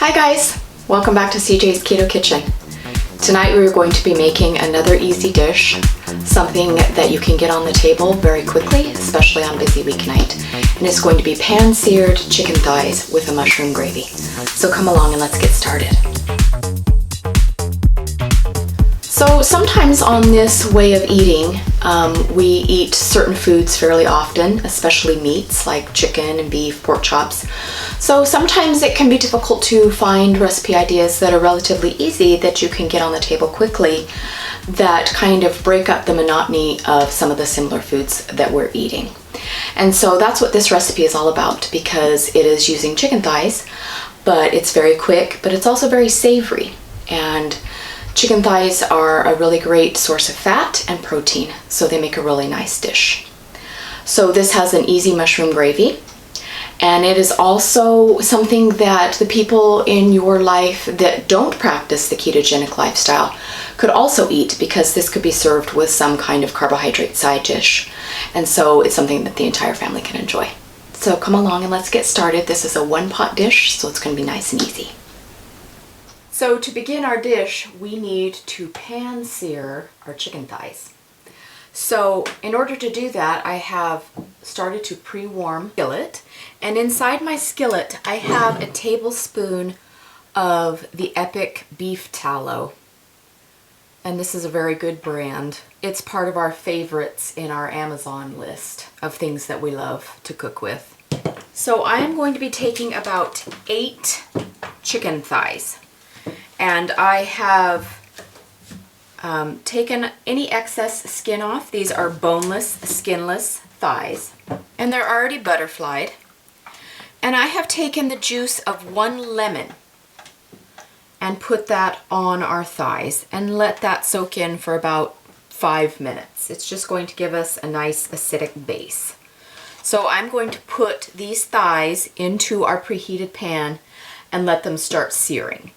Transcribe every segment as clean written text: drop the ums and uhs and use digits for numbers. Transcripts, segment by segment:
Hi guys, welcome back to CJ's Keto Kitchen. Tonight we're going to be making another easy dish, something that you can get on the table very quickly, especially on a busy weeknight. And it's going to be pan-seared chicken thighs with a mushroom gravy. So come along and let's get started. So sometimes on this way of eating, we eat certain foods fairly often, especially meats like chicken and beef, pork chops. So sometimes it can be difficult to find recipe ideas that are relatively easy that you can get on the table quickly that kind of break up the monotony of some of the similar foods that we're eating. And so that's what this recipe is all about, because it is using chicken thighs, but it's very quick, but it's also very savory. And chicken thighs are a really great source of fat and protein, so they make a really nice dish. So this has an easy mushroom gravy, and it is also something that the people in your life that don't practice the ketogenic lifestyle could also eat, because this could be served with some kind of carbohydrate side dish. And so it's something that the entire family can enjoy. So come along and let's get started. This is a one-pot dish, so it's going to be nice and easy. So to begin our dish, we need to pan sear our chicken thighs. So in order to do that, I have started to pre-warm skillet, and inside my skillet I have a tablespoon of the Epic beef tallow. And this is a very good brand. It's part of our favorites in our Amazon list of things that we love to cook with. So I am going to be taking about 8 chicken thighs. And I have taken any excess skin off. These are boneless, skinless thighs. And they're already butterflied. And I have taken the juice of 1 lemon and put that on our thighs and let that soak in for about 5 minutes. It's just going to give us a nice acidic base. So I'm going to put these thighs into our preheated pan and let them start searing.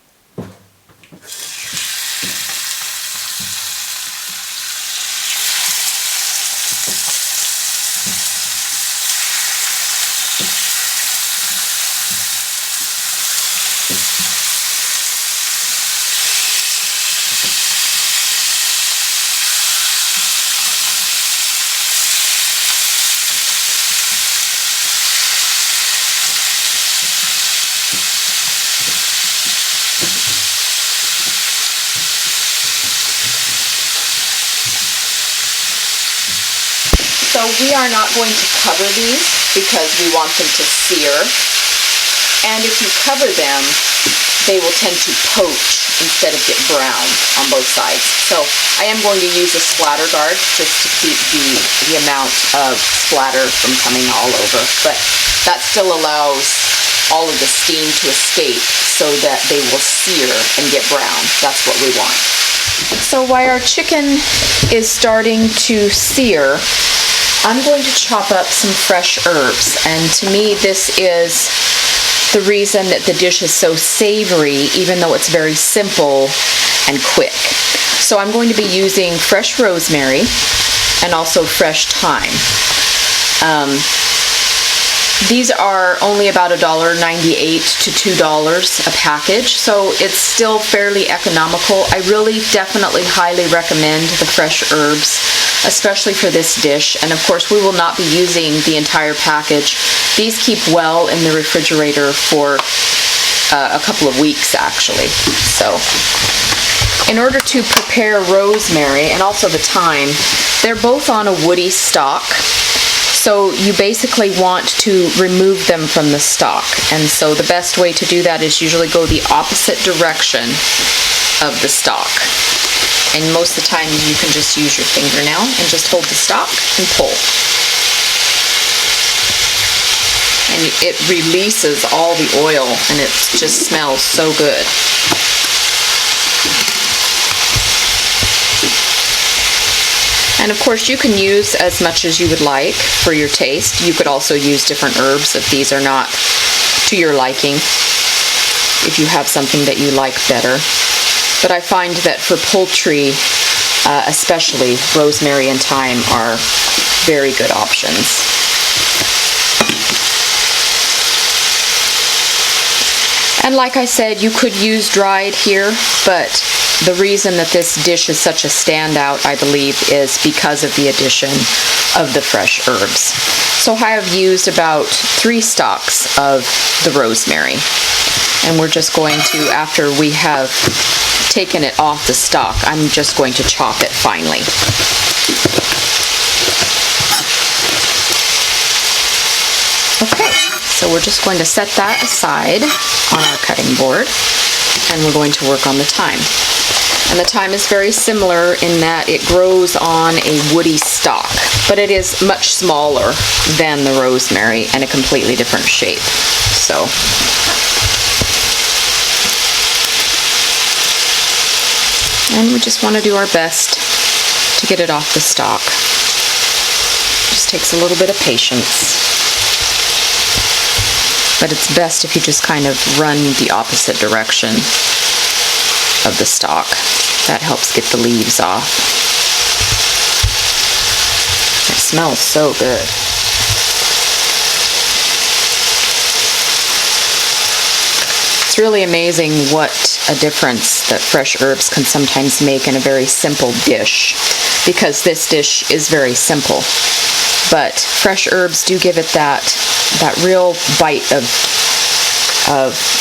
So we are not going to cover these because we want them to sear. And if you cover them, they will tend to poach instead of get brown on both sides. So I am going to use a splatter guard just to keep the amount of splatter from coming all over. But that still allows all of the steam to escape so that they will sear and get brown. That's what we want. So while our chicken is starting to sear, I'm going to chop up some fresh herbs, and to me this is the reason that the dish is so savory, even though it's very simple and quick. So I'm going to be using fresh rosemary and also fresh thyme. These are only about $1.98 to $2 a package, so it's still fairly economical. I really definitely highly recommend the fresh herbs, especially for this dish. And of course we will not be using the entire package. These keep well in the refrigerator for a couple of weeks actually. So in order to prepare rosemary and also the thyme, they're both on a woody stalk. So you basically want to remove them from the stalk. And so the best way to do that is usually go the opposite direction of the stalk. And most of the time you can just use your fingernail and just hold the stalk and pull. And it releases all the oil and it just smells so good. And of course you can use as much as you would like for your taste. You could also use different herbs if these are not to your liking, if you have something that you like better. But I find that for poultry, especially, rosemary and thyme are very good options. And like I said, you could use dried here, but the reason that this dish is such a standout, I believe, is because of the addition of the fresh herbs. So I have used about 3 stalks of the rosemary. And we're just going to, after we have taken it off the stalk, I'm just going to chop it finely. Okay, so we're just going to set that aside on our cutting board, and we're going to work on the thyme. And the thyme is very similar in that it grows on a woody stalk, but it is much smaller than the rosemary and a completely different shape. So, and we just want to do our best to get it off the stalk. Just takes a little bit of patience. But it's best if you just kind of run the opposite direction of the stalk. That helps get the leaves off. It smells so good. It's really amazing what a difference that fresh herbs can sometimes make in a very simple dish, because this dish is very simple. But fresh herbs do give it that real bite of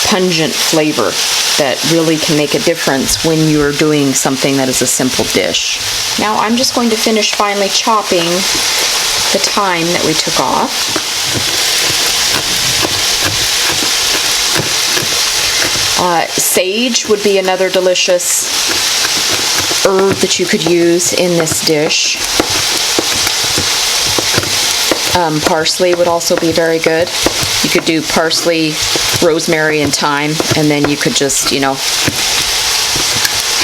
pungent flavor that really can make a difference when you're doing something that is a simple dish. Now I'm just going to finish finely chopping the thyme that we took off. Sage would be another delicious herb that you could use in this dish. Parsley would also be very good. You could do parsley, rosemary, and thyme, and then you could just, you know,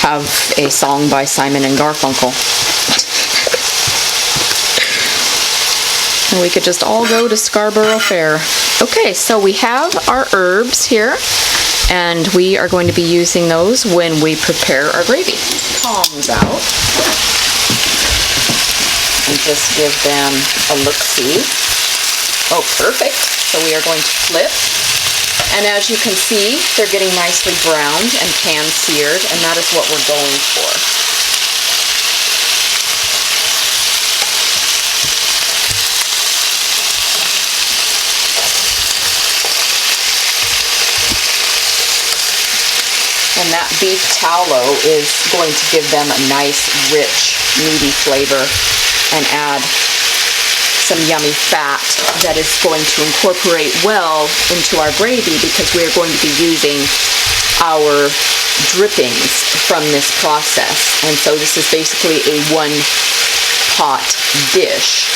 have a song by Simon and Garfunkel. And we could just all go to Scarborough Fair. Okay, so we have our herbs here, and we are going to be using those when we prepare our gravy. Tongs out. And just give them a look-see. Oh, perfect. So we are going to flip. And as you can see, they're getting nicely browned and pan-seared, and that is what we're going for. And that beef tallow is going to give them a nice, rich, meaty flavor and add some yummy fat that is going to incorporate well into our gravy, because we are going to be using our drippings from this process. And so this is basically a one-pot dish.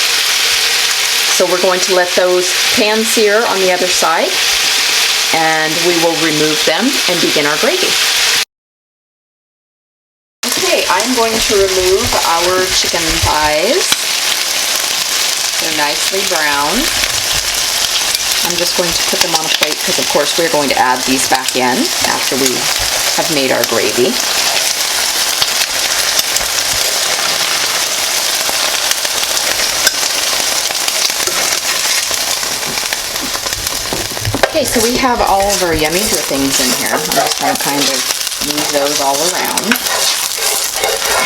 So we're going to let those pan sear on the other side, and we will remove them and begin our gravy. Okay, I'm going to remove our chicken thighs. They're nicely browned. I'm just going to put them on a plate because, of course, we're going to add these back in after we have made our gravy. Okay, so we have all of our yummy drippings in here. I'm just going to kind of move those all around.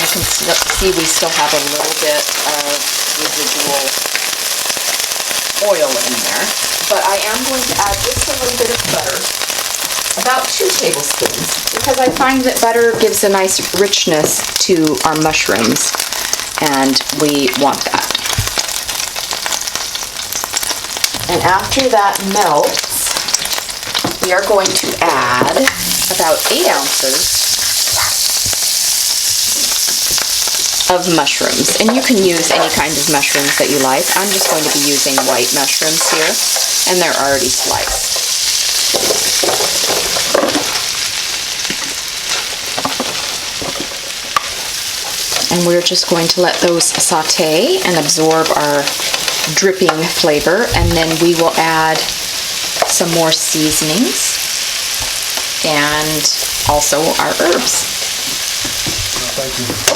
You can see we still have a little bit of residual oil in there, but I am going to add just a little bit of butter, about 2 tablespoons, because I find that butter gives a nice richness to our mushrooms, and we want that. And after that melts, we are going to add about 8 ounces of mushrooms, and you can use any kind of mushrooms that you like. I'm just going to be using white mushrooms here, and they're already sliced. And we're just going to let those saute and absorb our dripping flavor, and then we will add some more seasonings and also our herbs.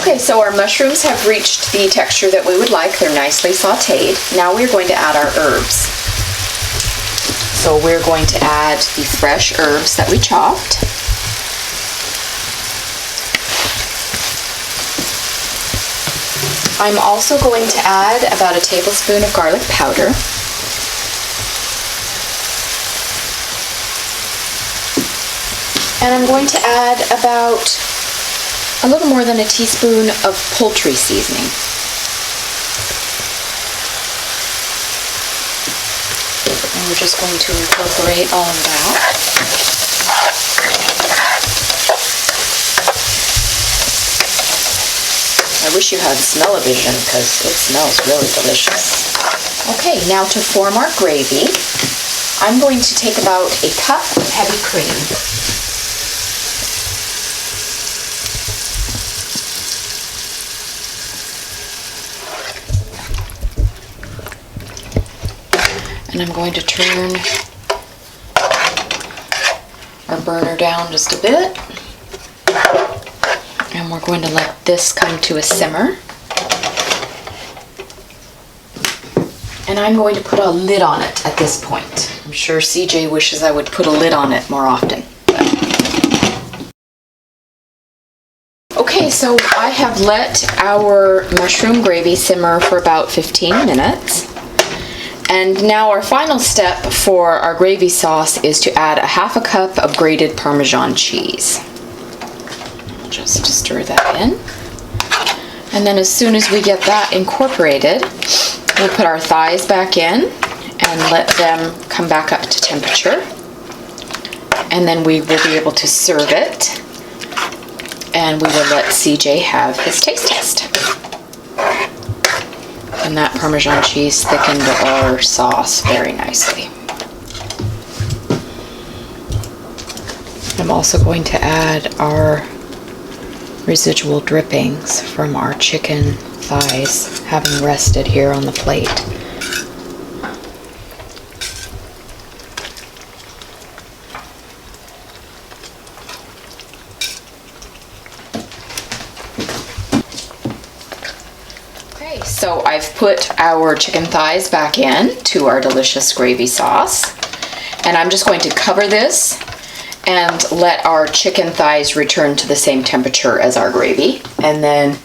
Okay, so our mushrooms have reached the texture that we would like. They're nicely sauteed. Now we're going to add our herbs. So we're going to add the fresh herbs that we chopped. I'm also going to add about a tablespoon of garlic powder. And I'm going to add about a little more than a teaspoon of poultry seasoning. And we're just going to incorporate all of that. I wish you had smell-o-vision because it smells really delicious. Okay, now to form our gravy, I'm going to take about a cup of heavy cream. And I'm going to turn our burner down just a bit. And we're going to let this come to a simmer. And I'm going to put a lid on it at this point. I'm sure CJ wishes I would put a lid on it more often. Okay, so I have let our mushroom gravy simmer for about 15 minutes. And now our final step for our gravy sauce is to add a half a cup of grated Parmesan cheese. Just stir that in. And then as soon as we get that incorporated, we'll put our thighs back in and let them come back up to temperature. And then we will be able to serve it. And we will let CJ have his taste test. And that Parmesan cheese thickened our sauce very nicely. I'm also going to add our residual drippings from our chicken thighs having rested here on the plate. Okay, so I've put our chicken thighs back in to our delicious gravy sauce, and I'm just going to cover this and let our chicken thighs return to the same temperature as our gravy. And then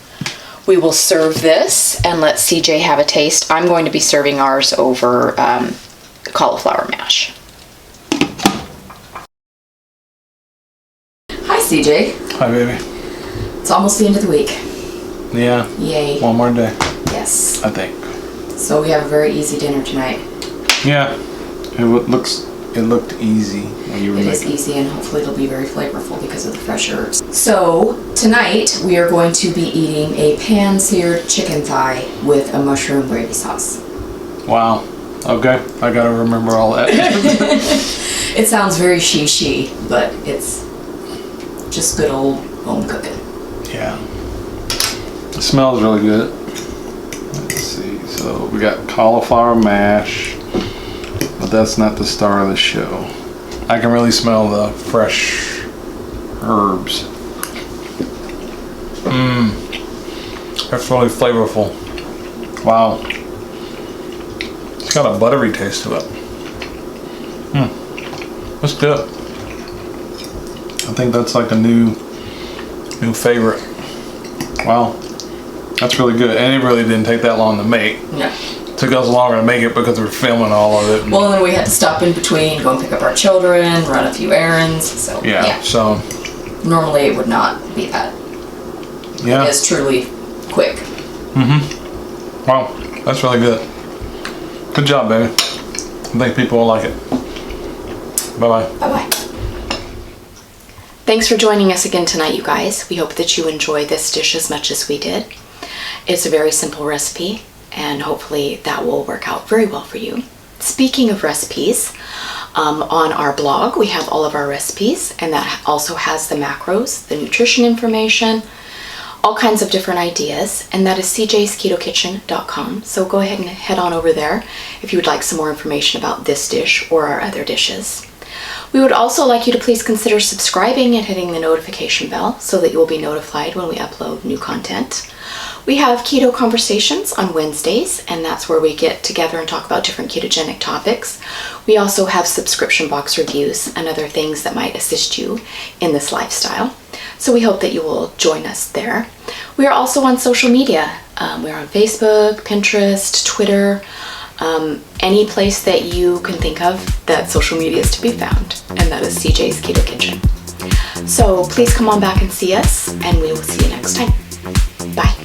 we will serve this and let CJ have a taste. I'm going to be serving ours over cauliflower mash. Hi CJ. Hi baby. It's almost the end of the week. Yeah. Yay. One more day. Yes. I think. So we have a very easy dinner tonight. Yeah. It looked easy when you were making it. It is easy, and hopefully it'll be very flavorful because of the fresh herbs. So tonight we are going to be eating a pan seared chicken thigh with a mushroom gravy sauce. Wow. Okay. I gotta remember all that. It sounds very she, but it's just good old home cooking. Yeah. It smells really good. Let's see. So we got cauliflower mash. But that's not the star of the show. I can really smell the fresh herbs. That's really flavorful. Wow. It's got a buttery taste to it. That's good. I think that's like a new favorite. Wow. That's really good. And it really didn't take that long to make. Yeah. Took us longer to make it because we were filming all of it. Well, then we had to stop in between, go and pick up our children, run a few errands. So yeah. So normally it would not be that. yeah, It is truly quick. Wow, that's really good. Good job, baby. I think people will like it. Bye bye. Bye bye. Thanks for joining us again tonight, you guys. We hope that you enjoy this dish as much as we did. It's a very simple recipe, and hopefully that will work out very well for you. Speaking of recipes, on our blog we have all of our recipes, and that also has the macros, the nutrition information, all kinds of different ideas, and that is CJSKETOKITCHEN.com. So go ahead and head on over there if you would like some more information about this dish or our other dishes. We would also like you to please consider subscribing and hitting the notification bell so that you will be notified when we upload new content. We have keto conversations on Wednesdays, and that's where we get together and talk about different ketogenic topics. We also have subscription box reviews and other things that might assist you in this lifestyle. So we hope that you will join us there. We are also on social media. We're on Facebook, Pinterest, Twitter, any place that you can think of that social media is to be found, and that is CJ's Keto Kitchen. So please come on back and see us, and we will see you next time. Bye.